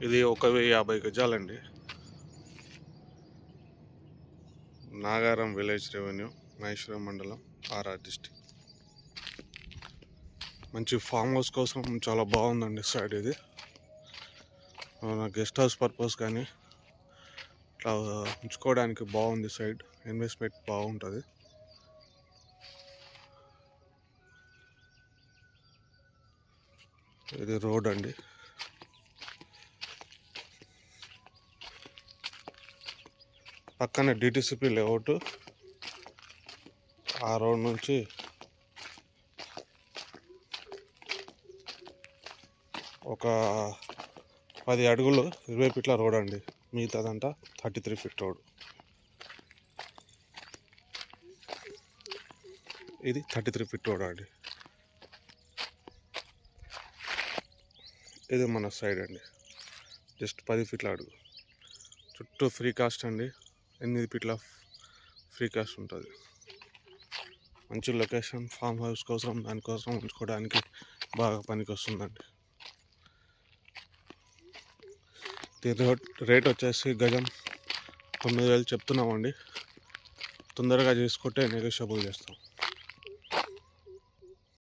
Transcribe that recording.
ఇది 1050 గజాలండి. Nagaram village revenue, Maheshwaram మండలం, RR district. మంచి ఫామ్ హౌస్ కోసం చాలా బాగుందండి సైడ్ ఇది. గెస్ట్ హౌస్ పర్పస్ కానీ ఇట్లా ఉంచుకోవడానికి బాగుంది సైడ్. ఇన్వెస్ట్మెంట్ బాగుంటుంది. ఇది రోడ్ అండి. పక్కనే డిటిసిపి లేఅవుట్. ఆ రోడ్ నుంచి ఒక 10 అడుగులు 20 ఫీట్ల రోడ్ అండి. మిగతాదంతా 33 ఫీట్ రోడ్. ఇది 33 ఫీట్ రోడ్ అండి. ఇది మన సైడ్ అండి. జస్ట్ 10 ఫీట్ల అడుగు. చుట్టూ ఫ్రీ కాస్ట్ అండి. 8 ఫీట్ల ఫ్రీ కాస్ట్ ఉంటుంది. మంచి లొకేషన్. ఫామ్ హౌస్ కోసం దానికోసం ఉంచుకోవడానికి బాగా పనికి వస్తుందండి. రేట్ వచ్చేసి గజం 9,000 చెప్తున్నామండి. తొందరగా చేసుకుంటే నెగోషియబుల్ చేస్తాం.